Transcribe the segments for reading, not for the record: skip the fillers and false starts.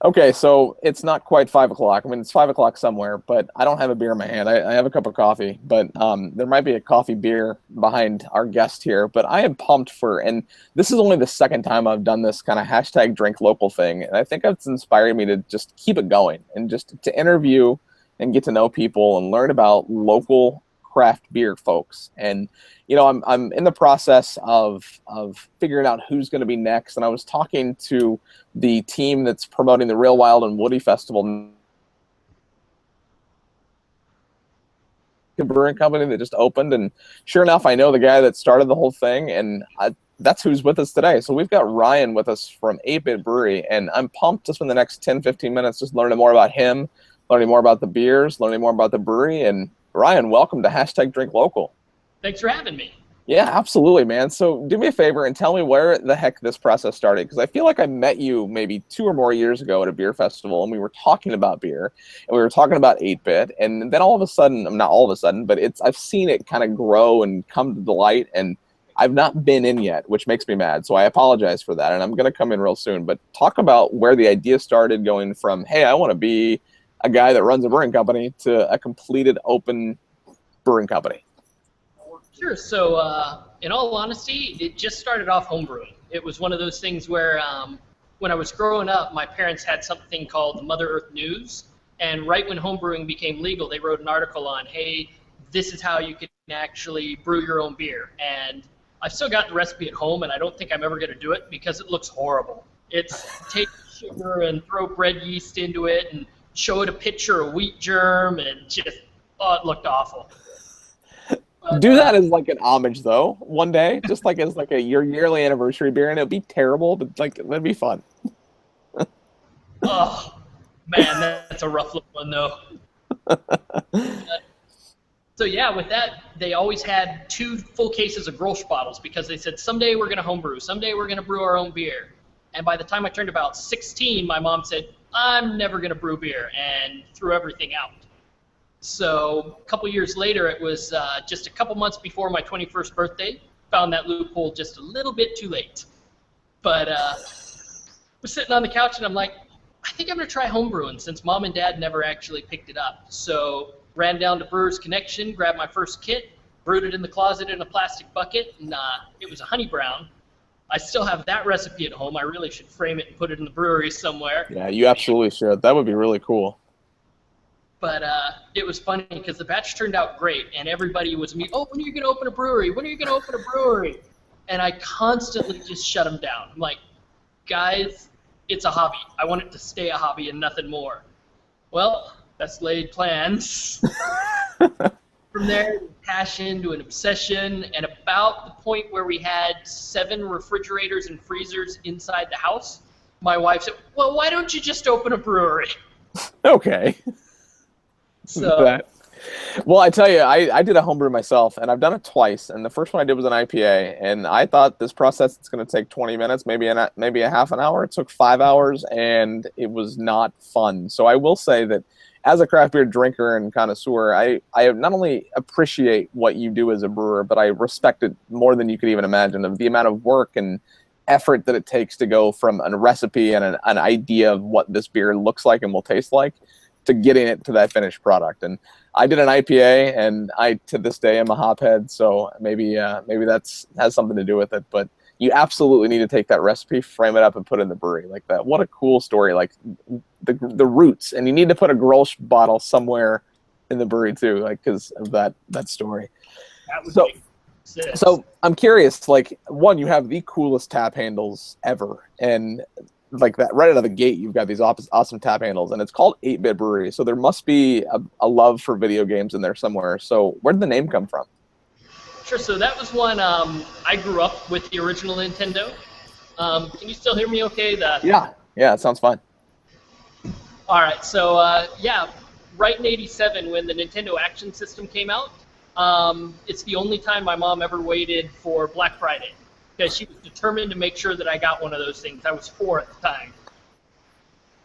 Okay, so it's not quite 5 o'clock. I mean, it's 5 o'clock somewhere, but I don't have a beer in my hand. I have a cup of coffee, but there might be a coffee beer behind our guest here. But I am pumped for, and this is only the second time I've done this kind of hashtag drink local thing. And I think it's inspired me to just keep it going and just to interview and get to know people and learn about local craft beer folks. And I'm in the process of figuring out who's going to be next. And I was talking to the team that's promoting the Real Wild and Woody Festival, the brewing company that just opened. And sure enough, I know the guy that started the whole thing, and that's who's with us today. So we've got Ryan with us from 8-Bit Brewery, and I'm pumped to spend the next 10-15 minutes just learning more about him, learning more about the beers, learning more about the brewery. And Ryan, welcome to hashtag Drink Local. Thanks for having me. Yeah, absolutely, man. So do me a favor and tell me where the heck this process started, because I feel like I met you maybe 2 or more years ago at a beer festival, and we were talking about beer, and we were talking about 8-Bit, and then all of a sudden, not all of a sudden, but I've seen it kind of grow and come to the light, and I've not been in yet, which makes me mad. So I apologize for that, and I'm going to come in real soon. But talk about where the idea started, going from, hey, I want to be a guy that runs a brewing company, to a completed open brewing company. Sure. So in all honesty, it just started off homebrewing. It was one of those things where when I was growing up, my parents had something called the Mother Earth News. And right when homebrewing became legal, they wrote an article on, hey, this is how you can actually brew your own beer. And I've still got the recipe at home, and I don't think I'm ever going to do it because it looks horrible. It's take sugar and throw bread yeast into it and show it a picture of wheat germ, and just, it looked awful. Do that as like an homage, though, one day, just like as like your yearly anniversary beer, and it'll be terrible, but like that'd be fun. Oh man, that's a rough little one, though. So yeah, with that, they always had 2 full cases of Grolsch bottles because they said someday we're gonna homebrew, someday we're gonna brew our own beer. And by the time I turned about 16, my mom said, I'm never gonna brew beer, and threw everything out. So a couple years later, it was just a couple months before my 21st birthday, found that loophole just a little bit too late. But was sitting on the couch, and I'm like, I think I'm going to try homebrewing since Mom and Dad never actually picked it up. So ran down to Brewer's Connection, grabbed my first kit, brewed it in the closet in a plastic bucket, and it was a honey brown. I still have that recipe at home. I really should frame it and put it in the brewery somewhere. Yeah, you absolutely should. That would be really cool. But it was funny because the batch turned out great, and everybody was me. Oh, when are you going to open a brewery? When are you going to open a brewery? And I constantly just shut them down. I'm like, guys, it's a hobby. I want it to stay a hobby and nothing more. Well, that's laid plans. From there, passion to an obsession, and about the point where we had 7 refrigerators and freezers inside the house, my wife said, well, why don't you just open a brewery? Okay. So, well, I tell you, I did a homebrew myself, and I've done it twice. And the first one I did was an IPA, and I thought this process is going to take 20 minutes, maybe a half an hour. It took 5 hours, and it was not fun. So I will say that as a craft beer drinker and connoisseur, I not only appreciate what you do as a brewer, but I respect it more than you could even imagine, of the amount of work and effort that it takes to go from a recipe and an idea of what this beer looks like and will taste like, to getting it to that finished product. And I did an IPA, and I, to this day, am a hophead, so maybe that's has something to do with it. But you absolutely need to take that recipe, frame it up, and put it in the brewery like that. What a cool story! Like the roots, and you need to put a Grolsch bottle somewhere in the brewery too, like because of that story. So I'm curious. Like, one, you have the coolest tap handles ever, and like that right out of the gate, you've got these awesome tap handles, and it's called 8-Bit Brewery. So there must be a love for video games in there somewhere. So where did the name come from? Sure. So that was one. I grew up with the original Nintendo. Can you still hear me? Okay. Yeah. It sounds fine. All right. So yeah, right in '87 when the Nintendo Action System came out, it's the only time my mom ever waited for Black Friday, because she was determined to make sure that I got one of those things. I was 4 at the time.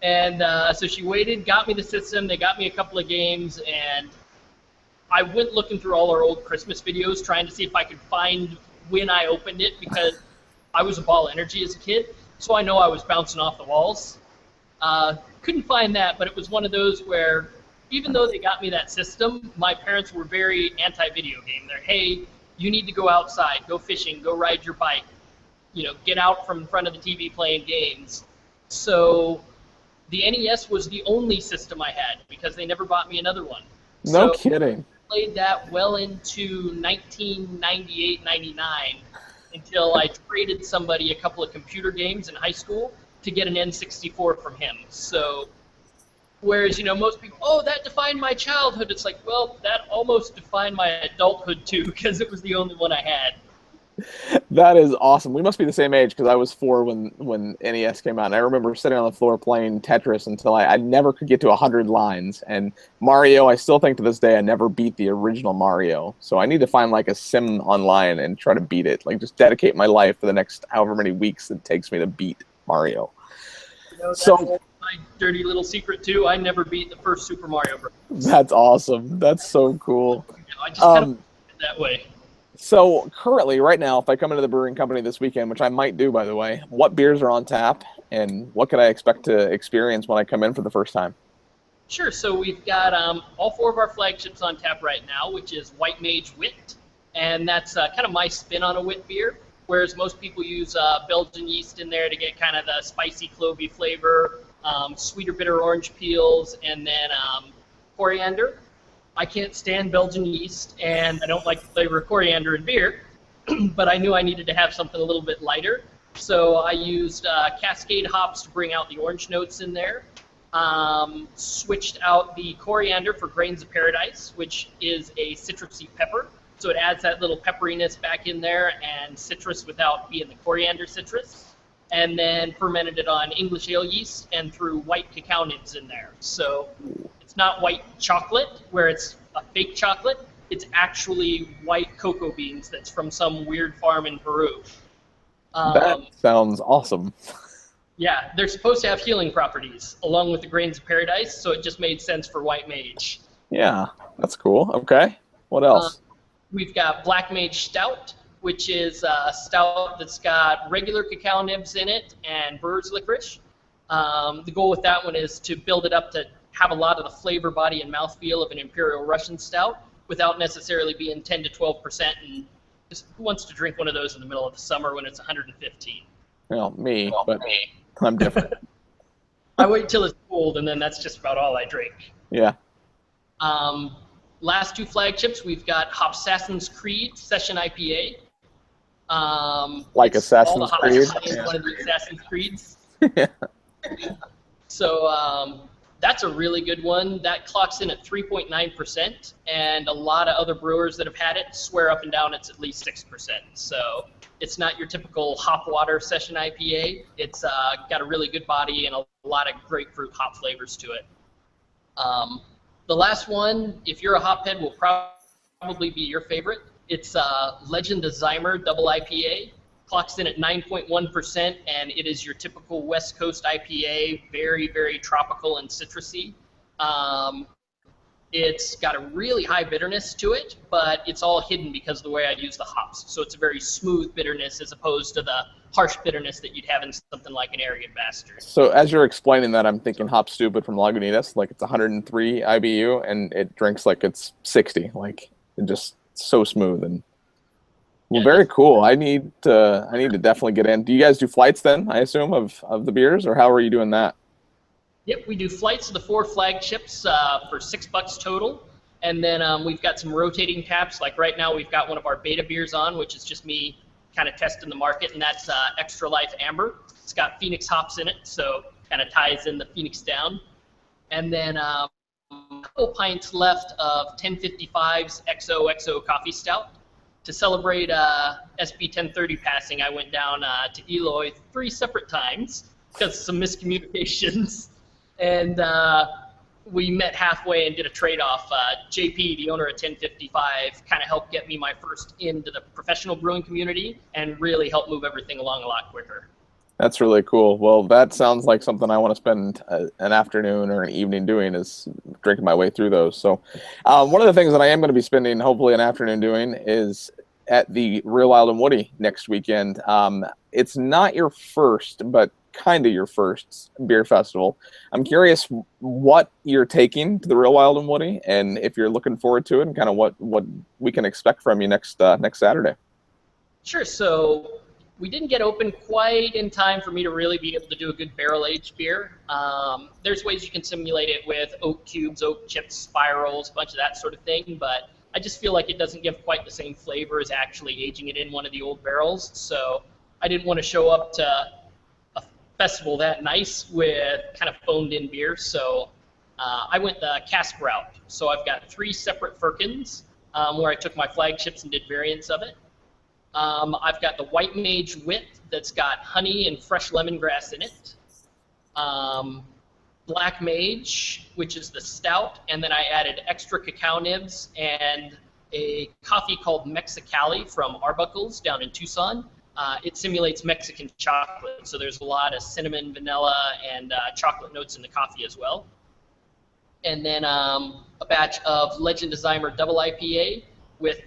And so she waited, got me the system, they got me a couple of games, and I went looking through all our old Christmas videos trying to see if I could find when I opened it, because I was a ball of energy as a kid, so I know I was bouncing off the walls. Couldn't find that, but it was one of those where even though they got me that system, my parents were very anti-video game. They're, hey, you need to go outside, go fishing, go ride your bike, get out from in front of the TV playing games. So the NES was the only system I had because they never bought me another one. No kidding. I played that well into 1998, 99 until I traded somebody a couple of computer games in high school to get an N64 from him. So, whereas, most people, oh, that defined my childhood. It's like, well, that almost defined my adulthood too, because it was the only one I had. That is awesome. We must be the same age because I was 4 when NES came out. And I remember sitting on the floor playing Tetris until I never could get to 100 lines. And Mario, I still think to this day I never beat the original Mario. So I need to find like a sim online and try to beat it. Like just dedicate my life for the next however many weeks it takes me to beat Mario. That's my dirty little secret too. I never beat the first Super Mario Bros. That's awesome. That's so cool. I just kind of did it that way. So currently, right now, if I come into the brewing company this weekend, which I might do, by the way, what beers are on tap, and what can I expect to experience when I come in for the first time? Sure. So we've got all 4 of our flagships on tap right now, which is White Mage Wit, and that's kind of my spin on a wit beer, whereas most people use Belgian yeast in there to get kind of the spicy, clovey flavor, sweeter, bitter orange peels, and then coriander. I can't stand Belgian yeast, and I don't like the flavor of coriander in beer, but I knew I needed to have something a little bit lighter. So I used Cascade hops to bring out the orange notes in there. Switched out the coriander for Grains of Paradise, which is a citrusy pepper. So it adds that little pepperiness back in there and citrus without being the coriander citrus. And then fermented it on English ale yeast and threw white cacao nibs in there. So it's not white chocolate, where it's a fake chocolate. It's actually white cocoa beans that's from some weird farm in Peru. That sounds awesome. Yeah, they're supposed to have healing properties, along with the Grains of Paradise, so it just made sense for White Mage. Yeah, that's cool. Okay, what else? We've got Black Mage Stout, which is a stout that's got regular cacao nibs in it and brewer's licorice. The goal with that one is to build it up to have a lot of the flavor, body, and mouthfeel of an Imperial Russian Stout without necessarily being 10 to 12%. And just who wants to drink one of those in the middle of the summer when it's 115? Well, me, but I'm different. I wait till it's cold, and then that's just about all I drink. Yeah. Last 2 flagships, we've got Hopsassin's Creed Session IPA. Like Assassin's Creed? Yeah. One of the Assassin's Creeds. Yeah. So that's a really good one. That clocks in at 3.9%, and a lot of other brewers that have had it swear up and down it's at least 6%. So it's not your typical hop water session IPA. It's got a really good body and a lot of grapefruit hop flavors to it. The last one, if you're a hophead, will probably be your favorite. It's Legend of Zymer Double IPA. Clocks in at 9.1%, and it is your typical West Coast IPA, very, very tropical and citrusy. It's got a really high bitterness to it, but it's all hidden because of the way I use the hops. So it's a very smooth bitterness as opposed to the harsh bitterness that you'd have in something like an Arrogant Bastard. So as you're explaining that, I'm thinking Hop Stupid from Lagunitas, like it's 103 IBU, and it drinks like it's 60. Like it's just so smooth and well, very cool. I need to definitely get in. Do you guys do flights then? I assume of the beers, or how are you doing that? Yep, we do flights of the 4 flagships for $6 total, and then we've got some rotating taps. Like right now, we've got one of our beta beers on, which is just me kind of testing the market, and that's Extra Life Amber. It's got Phoenix hops in it, so kind of ties in the Phoenix down. And then a couple pints left of 1055's XOXO Coffee Stout. To celebrate SB 1030 passing, I went down to Eloy 3 separate times because of some miscommunications. And we met halfway and did a trade-off. JP, the owner of 1055, kind of helped get me my first into the professional brewing community and really helped move everything along a lot quicker. That's really cool. Well, that sounds like something I want to spend an afternoon or an evening doing, is drinking my way through those. So one of the things that I am going to be spending hopefully an afternoon doing is at the Real Wild and Woody next weekend. It's not your first, but kind of your first beer festival. I'm curious what you're taking to the Real Wild and Woody, and if you're looking forward to it, and kind of what we can expect from you next Saturday. Sure. So we didn't get open quite in time for me to really be able to do a good barrel-aged beer. There's ways you can simulate it with oak cubes, oak chips, spirals, a bunch of that sort of thing, but I just feel like it doesn't give quite the same flavor as actually aging it in one of the old barrels. So I didn't want to show up to a festival that nice with kind of phoned-in beer. So I went the cask route. So I've got 3 separate firkins where I took my flagships and did variants of it. I've got the White Mage Wit that's got honey and fresh lemongrass in it. Black Mage, which is the stout, and then I added extra cacao nibs and a coffee called Mexicali from Arbuckles down in Tucson. It simulates Mexican chocolate, so there's a lot of cinnamon, vanilla, and chocolate notes in the coffee as well. And then a batch of Legend Designer Double IPA with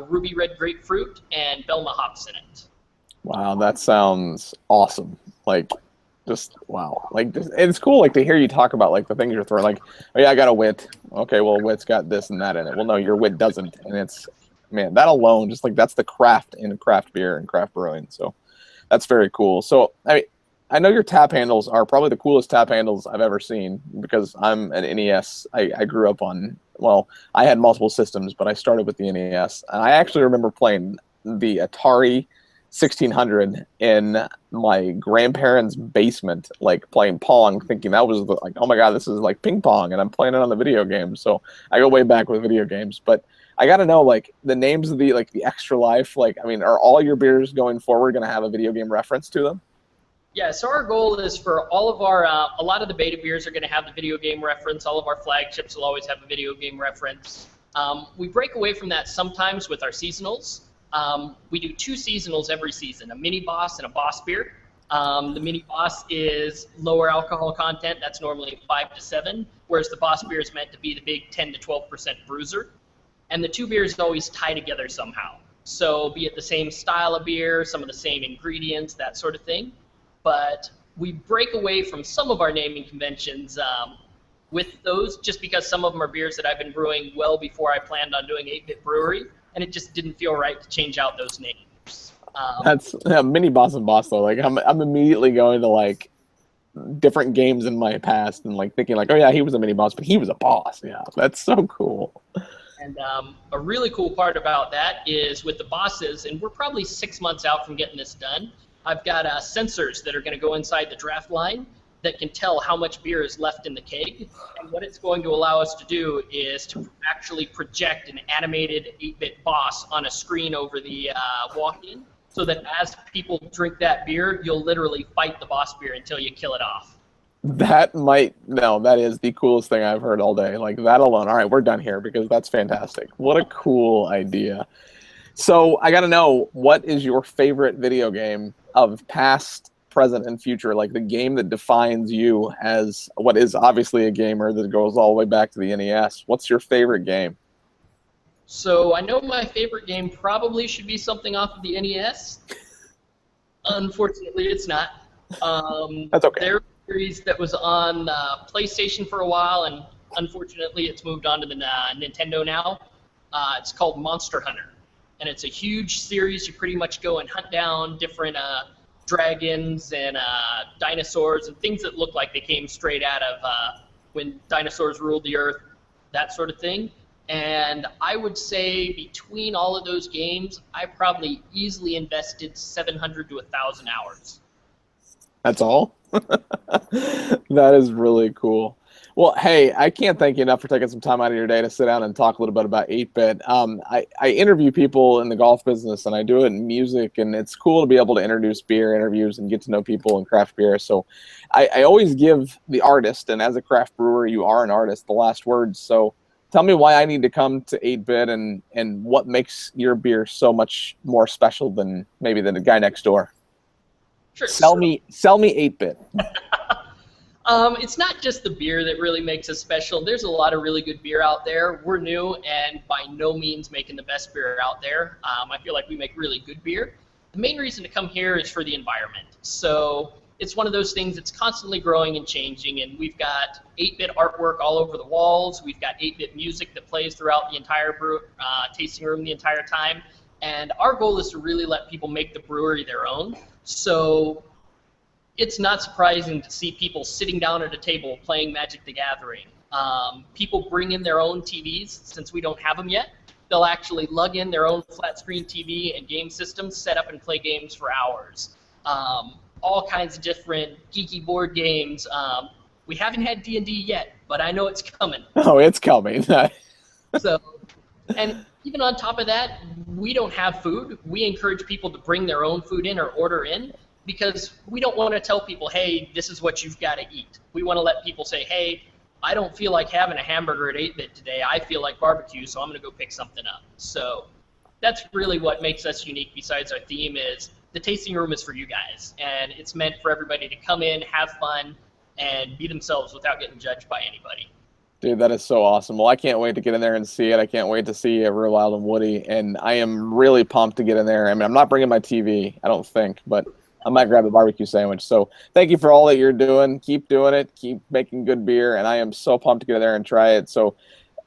ruby red grapefruit and Belma hops in it. Wow, that sounds awesome. Like, just wow. Like, it's cool like to hear you talk about like the things you're throwing. Like, oh yeah, I got a wit. Okay, well, wit's got this and that in it. Well, no, your wit doesn't, and it's, man, that alone, just like that's the craft in craft beer and craft brewing. So that's very cool. So I know your tap handles are probably the coolest tap handles I've ever seen because I'm an NES. I grew up on, well, I had multiple systems, but I started with the NES. And I actually remember playing the Atari 1600 in my grandparents' basement, like playing Pong, thinking that was like, oh my God, this is like ping pong, and I'm playing it on the video game. So I go way back with video games. But I got to know, like, the names of the, like, the Extra Life, like, I mean, are all your beers going forward going to have a video game reference to them? Yeah, so our goal is for all of our, a lot of the beta beers are going to have the video game reference. All of our flagships will always have a video game reference. We break away from that sometimes with our seasonals. We do 2 seasonals every season, a mini boss and a boss beer. The mini boss is lower alcohol content. That's normally 5 to 7, whereas the boss beer is meant to be the big 10 to 12% bruiser. And the 2 beers always tie together somehow. So be it the same style of beer, some of the same ingredients, that sort of thing. But we break away from some of our naming conventions with those just because some of them are beers that I've been brewing well before I planned on doing 8-Bit Brewery, and it just didn't feel right to change out those names. That's mini boss and boss though. Like I'm immediately going to like different games in my past and like thinking like, oh yeah, he was a mini boss, but he was a boss. Yeah, that's so cool. And a really cool part about that is with the bosses, and we're probably 6 months out from getting this done, I've got sensors that are going to go inside the draft line that can tell how much beer is left in the keg. And what it's going to allow us to do is to actually project an animated 8-bit boss on a screen over the walk-in so that as people drink that beer, you'll literally fight the boss beer until you kill it off. That is the coolest thing I've heard all day. Like that alone. All right, we're done here because that's fantastic. What a cool idea. So I got to know, what is your favorite video game of past, present, and future? Like the game that defines you as what is obviously a gamer that goes all the way back to the NES. What's your favorite game? So I know my favorite game probably should be something off of the NES. Unfortunately, it's not. That's okay. There was a series that was on PlayStation for a while, and unfortunately it's moved on to the Nintendo now. It's called Monster Hunter. And it's a huge series. You pretty much go and hunt down different dragons and dinosaurs and things that look like they came straight out of when dinosaurs ruled the earth, that sort of thing. And I would say between all of those games, I probably easily invested 700 to 1,000 hours. That's all? That is really cool. Well, hey, I can't thank you enough for taking some time out of your day to sit down and talk a little bit about 8-Bit. I interview people in the golf business, and I do it in music, and it's cool to be able to introduce beer interviews and get to know people in craft beer. So I always give the artist, and as a craft brewer, you are an artist, the last words. So tell me why I need to come to 8-Bit and what makes your beer so much more special than maybe the guy next door. Sure. Sell me 8-Bit. It's not just the beer that really makes us special. There's a lot of really good beer out there. We're new and by no means making the best beer out there. I feel like we make really good beer. The main reason to come here is for the environment. So it's one of those things that's constantly growing and changing, and we've got 8-bit artwork all over the walls. We've got 8-bit music that plays throughout the entire tasting room the entire time, and our goal is to really let people make the brewery their own. So it's not surprising to see people sitting down at a table playing Magic the Gathering. People bring in their own TVs, since we don't have them yet. They'll actually lug in their own flat screen TV and game systems, set up and play games for hours. All kinds of different geeky board games. We haven't had D&D yet, but I know it's coming. Oh, it's coming. So, and even on top of that, we don't have food. We encourage people to bring their own food in or order in, because we don't want to tell people, hey, this is what you've got to eat. We want to let people say, hey, I don't feel like having a hamburger at 8-bit today. I feel like barbecue, so I'm going to go pick something up. So that's really what makes us unique, besides our theme, is the tasting room is for you guys, and it's meant for everybody to come in, have fun, and be themselves without getting judged by anybody. Dude, that is so awesome. Well, I can't wait to get in there and see it. I can't wait to see Real Wild and Woody, and I am really pumped to get in there. I mean, I'm not bringing my TV, I don't think, but I might grab a barbecue sandwich. So thank you for all that you're doing. Keep doing it. Keep making good beer, and I am so pumped to get in there and try it. So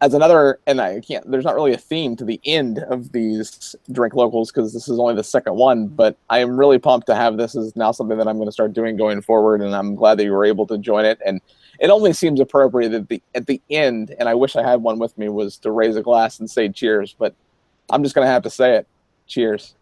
as another, and there's not really a theme to the end of these drink locals, because this is only the second one, but I am really pumped to have this as now something that I'm going to start doing going forward, and I'm glad that you were able to join it. And it only seems appropriate that at the end, and I wish I had one with me, was to raise a glass and say cheers, but I'm just going to have to say it. Cheers.